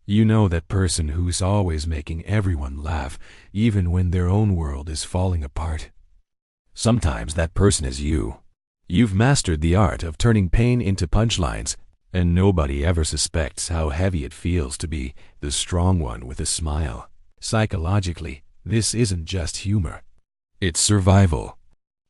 You know that person who's always making everyone laugh, even when their own world is falling apart. Sometimes that person is you. You've mastered the art of turning pain into punchlines, and nobody ever suspects how heavy it feels to be the strong one with a smile. Psychologically, this isn't just humor. It's survival.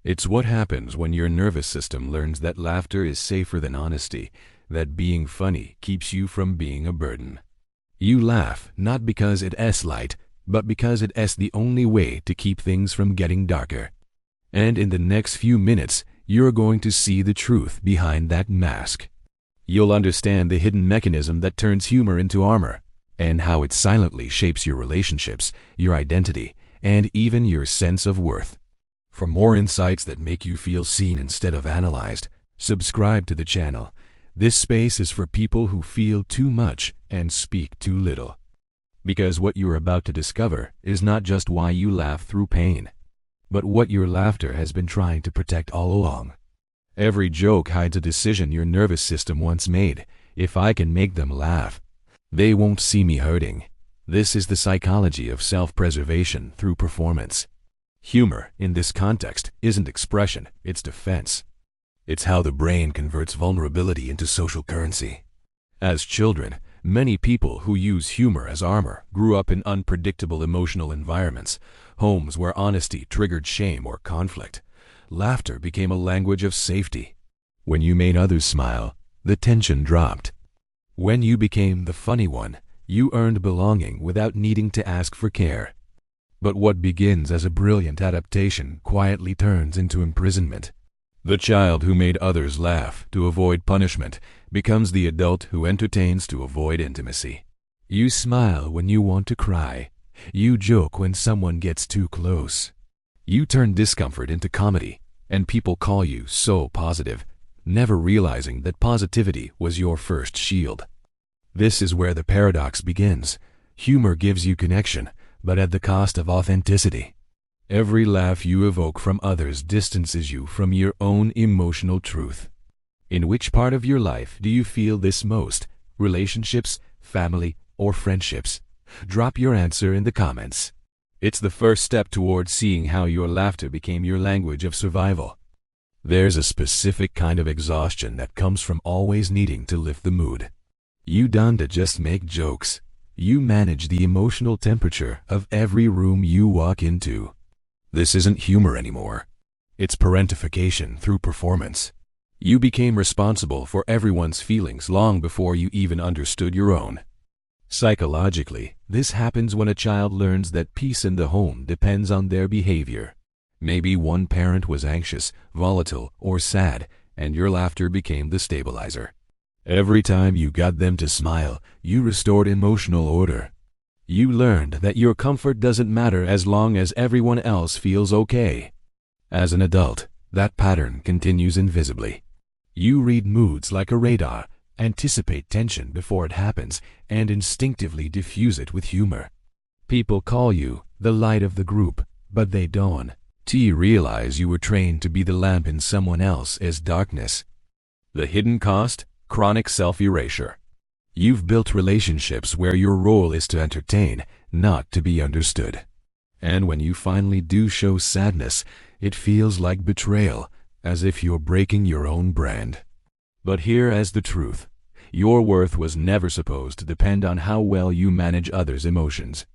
It's what happens when your nervous system learns that laughter is safer than honesty, that being funny keeps you from being a burden. You laugh not because it's light, but because it's the only way to keep things from getting darker. And in the next few minutes, you're going to see the truth behind that mask. You'll understand the hidden mechanism that turns humor into armor, and how it silently shapes your relationships, your identity, and even your sense of worth. For more insights that make you feel seen instead of analyzed, subscribe to the channel. This space is for people who feel too much and speak too little. Because what you're about to discover is not just why you laugh through pain, but what your laughter has been trying to protect all along. Every joke hides a decision your nervous system once made. If I can make them laugh, they won't see me hurting. This is the psychology of self-preservation through performance. Humor, in this context, isn't expression, it's defense. It's how the brain converts vulnerability into social currency. As children, many people who use humor as armor grew up in unpredictable emotional environments, homes where honesty triggered shame or conflict. Laughter became a language of safety. When you made others smile, the tension dropped. When you became the funny one, you earned belonging without needing to ask for care. But what begins as a brilliant adaptation quietly turns into imprisonment. The child who made others laugh to avoid punishment becomes the adult who entertains to avoid intimacy. You smile when you want to cry. You joke when someone gets too close. You turn discomfort into comedy, and people call you so positive, never realizing that positivity was your first shield. This is where the paradox begins. Humor gives you connection, but at the cost of authenticity. Every laugh you evoke from others distances you from your own emotional truth. In which part of your life do you feel this most? Relationships, family, or friendships? Drop your answer in the comments. It's the first step towards seeing how your laughter became your language of survival. There's a specific kind of exhaustion that comes from always needing to lift the mood. You don't just make jokes. You manage the emotional temperature of every room you walk into. This isn't humor anymore. It's parentification through performance. You became responsible for everyone's feelings long before you even understood your own. Psychologically, this happens when a child learns that peace in the home depends on their behavior. Maybe one parent was anxious, volatile, or sad, and your laughter became the stabilizer. Every time you got them to smile, you restored emotional order. You learned that your comfort doesn't matter as long as everyone else feels okay. As an adult, that pattern continues invisibly. You read moods like a radar, anticipate tension before it happens, and instinctively diffuse it with humor. People call you the light of the group, but they don't realize you were trained to be the lamp in someone else's darkness. The hidden cost? Chronic self-erasure. You've built relationships where your role is to entertain, not to be understood. And when you finally do show sadness, it feels like betrayal, as if you're breaking your own brand. But here is the truth. Your worth was never supposed to depend on how well you manage others' emotions.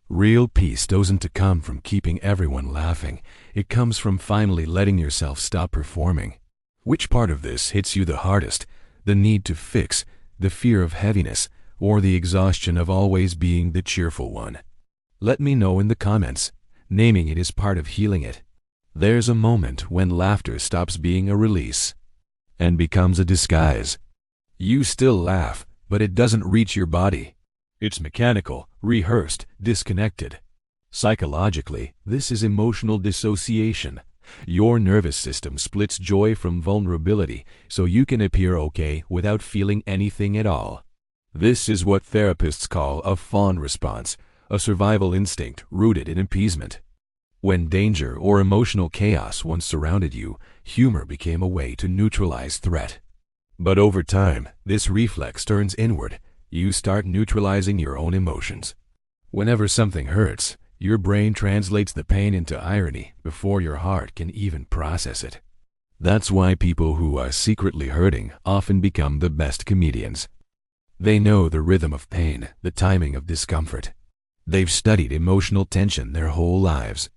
Real peace doesn't come from keeping everyone laughing. It comes from finally letting yourself stop performing. Which part of this hits you the hardest? The need to fix, the fear of heaviness, or the exhaustion of always being the cheerful one? Let me know in the comments. Naming it is part of healing it. There's a moment when laughter stops being a release and becomes a disguise. You still laugh, but it doesn't reach your body. It's mechanical, rehearsed, disconnected. Psychologically, this is emotional dissociation. Your nervous system splits joy from vulnerability so you can appear okay without feeling anything at all. This is what therapists call a fawn response, a survival instinct rooted in appeasement. When danger or emotional chaos once surrounded you, humor became a way to neutralize threat. But over time, this reflex turns inward. You start neutralizing your own emotions. Whenever something hurts, your brain translates the pain into irony before your heart can even process it. That's why people who are secretly hurting often become the best comedians. They know the rhythm of pain, the timing of discomfort. They've studied emotional tension their whole lives.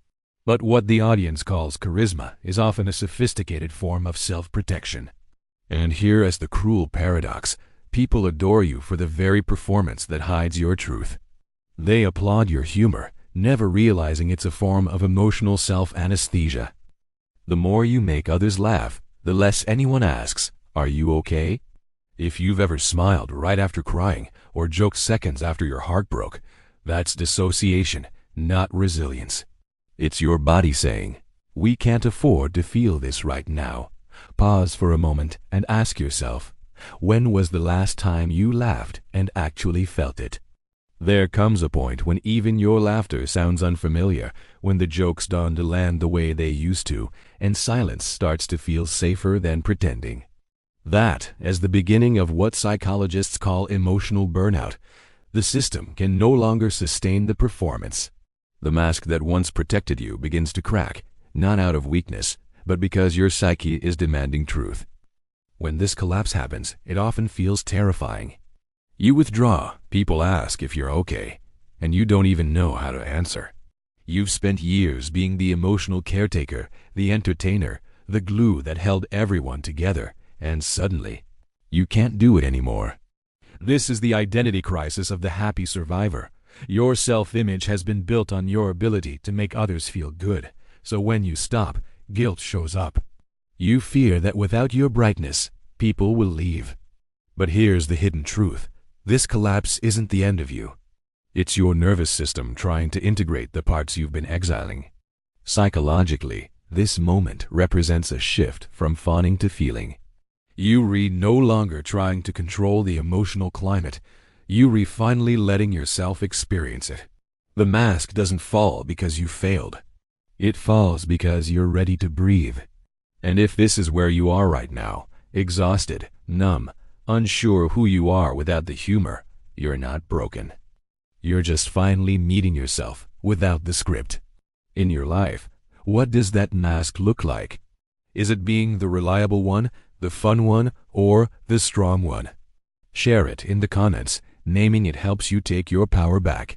But what the audience calls charisma is often a sophisticated form of self-protection. And here is the cruel paradox. People adore you for the very performance that hides your truth. They applaud your humor, never realizing it's a form of emotional self-anesthesia. The more you make others laugh, the less anyone asks, "Are you okay?" If you've ever smiled right after crying or joked seconds after your heart broke, that's dissociation, not resilience. It's your body saying, "We can't afford to feel this right now." Pause for a moment and ask yourself, when was the last time you laughed and actually felt it? There comes a point when even your laughter sounds unfamiliar, when the jokes dawn to land the way they used to, and silence starts to feel safer than pretending. That is the beginning of what psychologists call emotional burnout. The system can no longer sustain the performance. The mask that once protected you begins to crack, not out of weakness, but because your psyche is demanding truth. When this collapse happens, it often feels terrifying. You withdraw, people ask if you're okay, and you don't even know how to answer. You've spent years being the emotional caretaker, the entertainer, the glue that held everyone together, and suddenly, you can't do it anymore. This is the identity crisis of the happy survivor. Your self-image has been built on your ability to make others feel good, so when you stop, guilt shows up. You fear that without your brightness, people will leave. But here's the hidden truth. This collapse isn't the end of you. It's your nervous system trying to integrate the parts you've been exiling. Psychologically, this moment represents a shift from fawning to feeling. You no longer trying to control the emotional climate. You finally letting yourself experience it. The mask doesn't fall because you failed. It falls because you're ready to breathe. And if this is where you are right now, exhausted, numb, unsure who you are without the humor, you're not broken. You're just finally meeting yourself without the script. In your life, what does that mask look like? Is it being the reliable one, the fun one, or the strong one? Share it in the comments. Naming it helps you take your power back.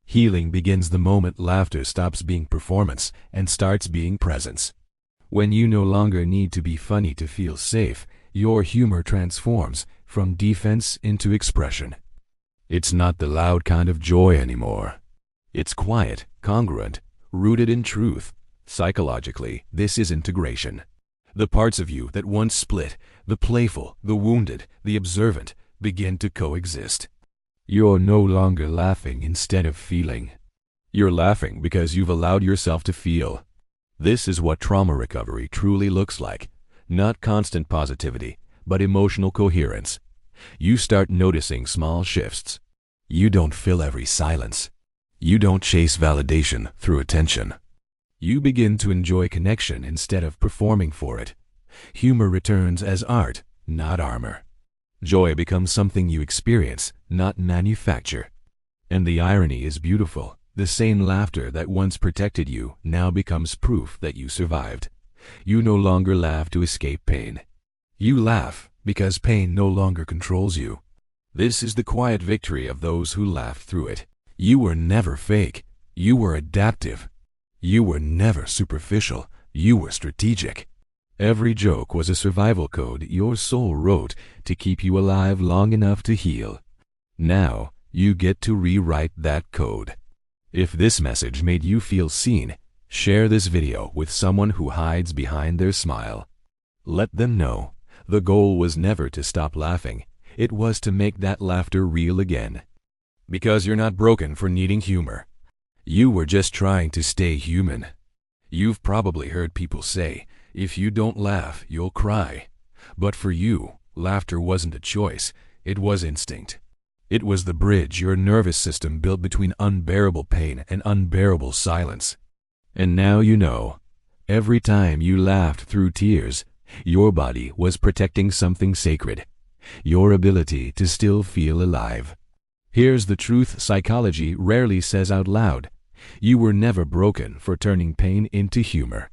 Healing begins the moment laughter stops being performance and starts being presence. When you no longer need to be funny to feel safe, your humor transforms from defense into expression. It's not the loud kind of joy anymore. It's quiet, congruent, rooted in truth. Psychologically, this is integration. The parts of you that once split, the playful, the wounded, the observant, begin to coexist. You're no longer laughing instead of feeling. You're laughing because you've allowed yourself to feel. This is what trauma recovery truly looks like. Not constant positivity, but emotional coherence. You start noticing small shifts. You don't fill every silence. You don't chase validation through attention. You begin to enjoy connection instead of performing for it. Humor returns as art, not armor. Joy becomes something you experience, not manufacture. And the irony is beautiful. The same laughter that once protected you now becomes proof that you survived. You no longer laugh to escape pain. You laugh because pain no longer controls you. This is the quiet victory of those who laughed through it. You were never fake. You were adaptive. You were never superficial. You were strategic. Every joke was a survival code your soul wrote to keep you alive long enough to heal. Now, you get to rewrite that code. If this message made you feel seen, share this video with someone who hides behind their smile. Let them know the goal was never to stop laughing. It was to make that laughter real again. Because you're not broken for needing humor. You were just trying to stay human. You've probably heard people say, if you don't laugh, you'll cry. But for you, laughter wasn't a choice, it was instinct. It was the bridge your nervous system built between unbearable pain and unbearable silence. And now you know, every time you laughed through tears, your body was protecting something sacred, your ability to still feel alive. Here's the truth psychology rarely says out loud. You were never broken for turning pain into humor.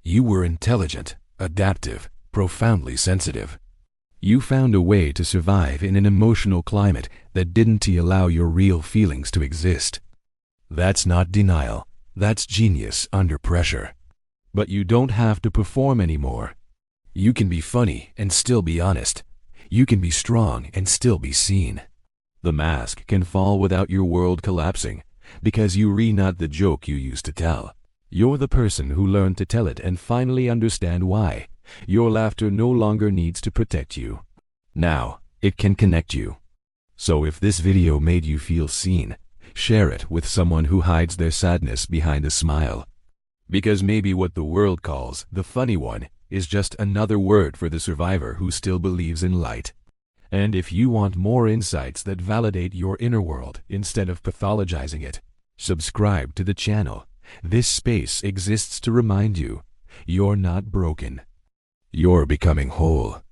You were intelligent, adaptive, profoundly sensitive. You found a way to survive in an emotional climate that didn't allow your real feelings to exist. That's not denial. That's genius under pressure. But you don't have to perform anymore. You can be funny and still be honest. You can be strong and still be seen. The mask can fall without your world collapsing, because you're not the joke you used to tell. You're the person who learned to tell it and finally understand why. Your laughter no longer needs to protect you. Now, it can connect you. So if this video made you feel seen, share it with someone who hides their sadness behind a smile. Because maybe what the world calls the funny one is just another word for the survivor who still believes in light. And if you want more insights that validate your inner world instead of pathologizing it, subscribe to the channel. This space exists to remind you, you're not broken. You're becoming whole.